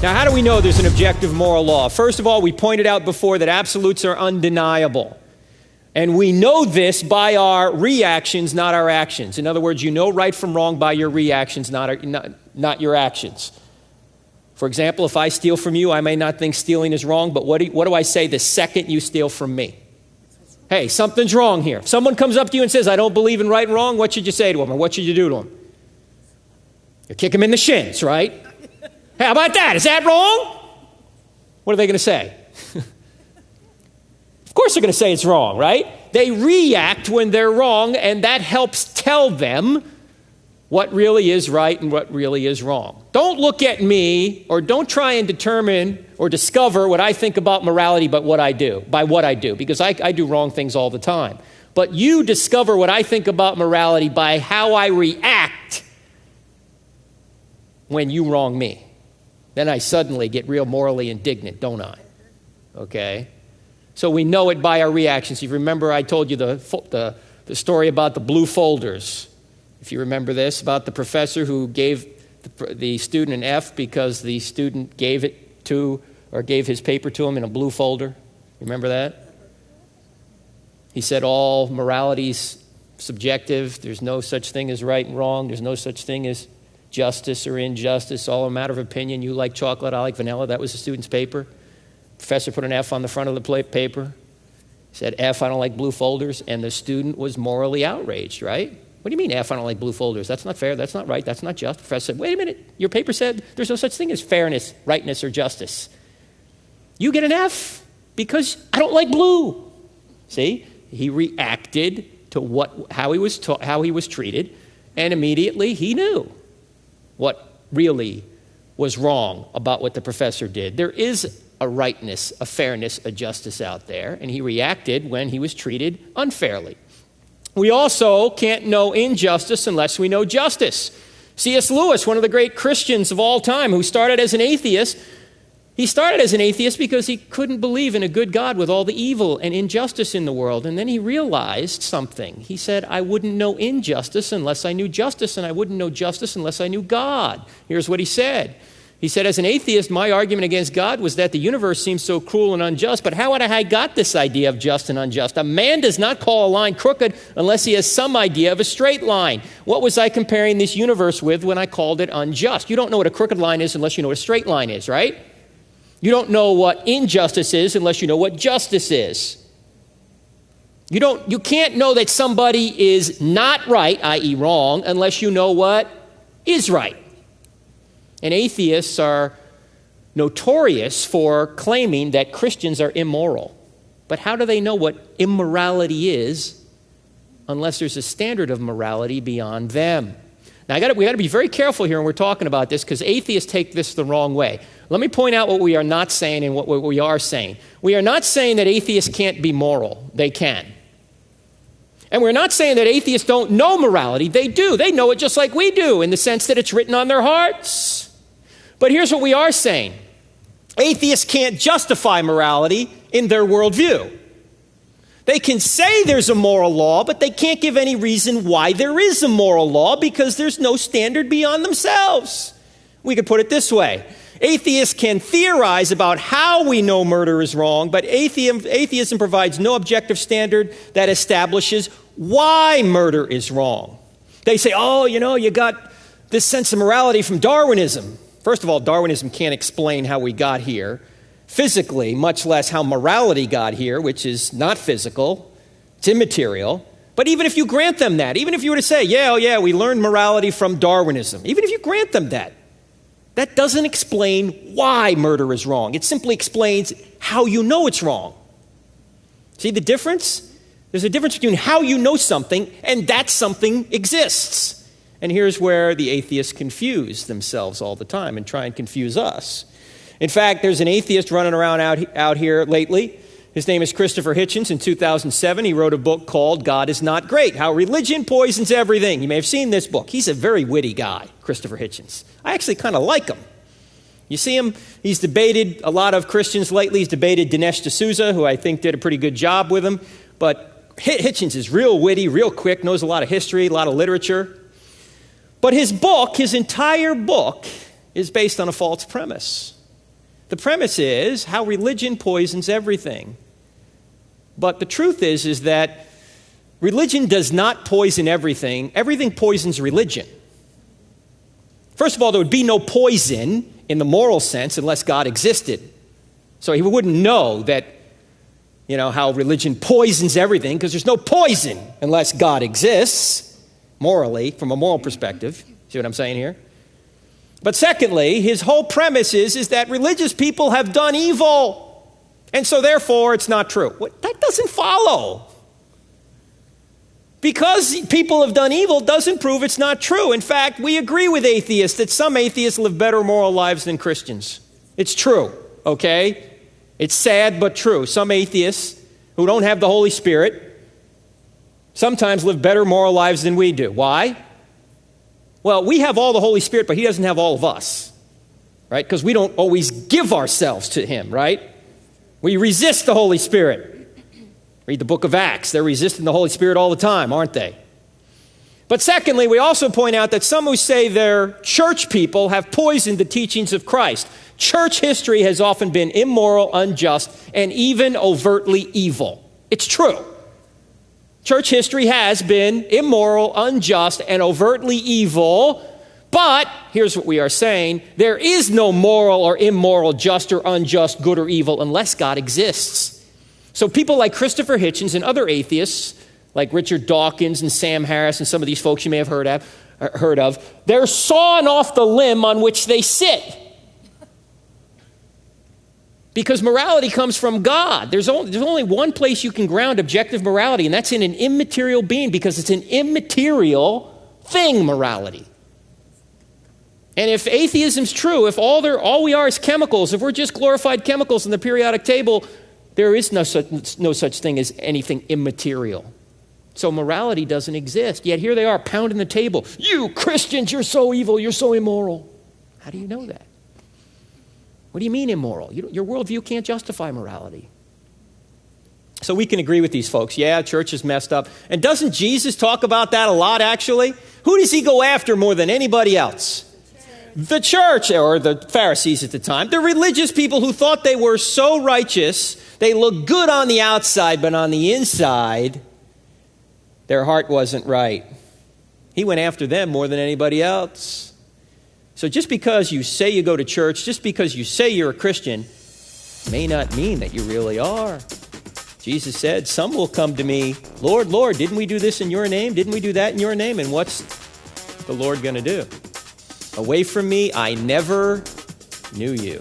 Now, how do we know there's an objective moral law? First of all, we pointed out before that absolutes are undeniable. And we know this by our reactions, not our actions. In other words, you know right from wrong by your reactions, not your actions. For example, if I steal from you, I may not think stealing is wrong, but what do I say the second you steal from me? Hey, something's wrong here. If someone comes up to you and says, I don't believe in right and wrong, what should you say to them, or what should you do to them? You kick them in the shins, right? Hey, how about that? Is that wrong? What are they going to say? Of course they're going to say it's wrong, right? They react when they're wrong, and that helps tell them what really is right and what really is wrong. Don't look at me, or don't try and determine or discover what I think about morality by what I do, because I do wrong things all the time. But you discover what I think about morality by how I react when you wrong me. Then I suddenly get real morally indignant, don't I? Okay? So we know it by our reactions. You remember I told you the story about the blue folders. If you remember this, about the professor who gave the student an F because the student gave his paper to him in a blue folder. Remember that? He said all morality's subjective. There's no such thing as right and wrong. There's no such thing as justice or injustice, all a matter of opinion. You like chocolate, I like vanilla. That was the student's paper. Professor put an F on the front of the paper. Said, F, I don't like blue folders. And the student was morally outraged, right? What do you mean, F, I don't like blue folders? That's not fair. That's not right. That's not just. The professor said, wait a minute. Your paper said there's no such thing as fairness, rightness, or justice. You get an F because I don't like blue. See? He reacted to how he was treated, and immediately he knew what really was wrong about what the professor did. There is a rightness, a fairness, a justice out there, and he reacted when he was treated unfairly. We also can't know injustice unless we know justice. C.S. Lewis, one of the great Christians of all time, who started as an atheist, he started as an atheist because he couldn't believe in a good God with all the evil and injustice in the world. And then he realized something. He said, I wouldn't know injustice unless I knew justice, and I wouldn't know justice unless I knew God. Here's what he said. He said, as an atheist, my argument against God was that the universe seems so cruel and unjust, but how had I got this idea of just and unjust? A man does not call a line crooked unless he has some idea of a straight line. What was I comparing this universe with when I called it unjust? You don't know what a crooked line is unless you know what a straight line is, right? You don't know what injustice is unless you know what justice is. You can't know that somebody is not right, i.e. wrong, unless you know what is right. And atheists are notorious for claiming that Christians are immoral. But how do they know what immorality is unless there's a standard of morality beyond them? Now, we got to be very careful here when we're talking about this, because atheists take this the wrong way. Let me point out what we are not saying and what we are saying. We are not saying that atheists can't be moral. They can. And we're not saying that atheists don't know morality. They do. They know it just like we do, in the sense that it's written on their hearts. But here's what we are saying. Atheists can't justify morality in their worldview. They can say there's a moral law, but they can't give any reason why there is a moral law, because there's no standard beyond themselves. We could put it this way. Atheists can theorize about how we know murder is wrong, but atheism provides no objective standard that establishes why murder is wrong. They say, you got this sense of morality from Darwinism. First of all, Darwinism can't explain how we got here physically, much less how morality got here, which is not physical, it's immaterial. But even if you grant them that, even if you were to say, we learned morality from Darwinism, even if you grant them that, that doesn't explain why murder is wrong. It simply explains how you know it's wrong. See the difference? There's a difference between how you know something and that something exists. And here's where the atheists confuse themselves all the time and try and confuse us. In fact, there's an atheist running around out here lately. His name is Christopher Hitchens. In 2007, he wrote a book called God is Not Great, How Religion Poisons Everything. You may have seen this book. He's a very witty guy, Christopher Hitchens. I actually kind of like him. You see him, he's debated a lot of Christians lately. He's debated Dinesh D'Souza, who I think did a pretty good job with him. But Hitchens is real witty, real quick, knows a lot of history, a lot of literature. But his entire book, is based on a false premise. The premise is how religion poisons everything. But the truth is that religion does not poison everything. Everything poisons religion. First of all, there would be no poison in the moral sense unless God existed. So he wouldn't know that, how religion poisons everything, because there's no poison unless God exists, morally, from a moral perspective. See what I'm saying here? But secondly, his whole premise is that religious people have done evil, and so therefore it's not true. That doesn't follow. Because people have done evil doesn't prove it's not true. In fact, we agree with atheists that some atheists live better moral lives than Christians. It's true, okay? It's sad but true. Some atheists who don't have the Holy Spirit sometimes live better moral lives than we do. Why? Well, we have all the Holy Spirit, but he doesn't have all of us, right? Because we don't always give ourselves to him, right? We resist the Holy Spirit. Read the book of Acts. They're resisting the Holy Spirit all the time, aren't they? But secondly, we also point out that some who say they're church people have poisoned the teachings of Christ. Church history has often been immoral, unjust, and even overtly evil. It's true. Church history has been immoral, unjust, and overtly evil. But, here's what we are saying, there is no moral or immoral, just or unjust, good or evil, unless God exists. So people like Christopher Hitchens and other atheists, like Richard Dawkins and Sam Harris and some of these folks you may have heard of, they're sawing off the limb on which they sit. Because morality comes from God. There's only one place you can ground objective morality, and that's in an immaterial being, because it's an immaterial thing, morality. And if atheism's true, if all we are is chemicals, if we're just glorified chemicals in the periodic table, there is no such thing as anything immaterial. So morality doesn't exist. Yet here they are pounding the table. You Christians, you're so evil, you're so immoral. How do you know that? What do you mean immoral? Your worldview can't justify morality. So we can agree with these folks. Yeah, church is messed up. And doesn't Jesus talk about that a lot, actually? Who does he go after more than anybody else? The church, or the Pharisees at the time. The religious people who thought they were so righteous, they looked good on the outside, but on the inside, their heart wasn't right. He went after them more than anybody else. So just because you say you go to church, just because you say you're a Christian, may not mean that you really are. Jesus said, some will come to me, Lord, Lord, didn't we do this in your name? Didn't we do that in your name? And what's the Lord going to do? Away from me, I never knew you.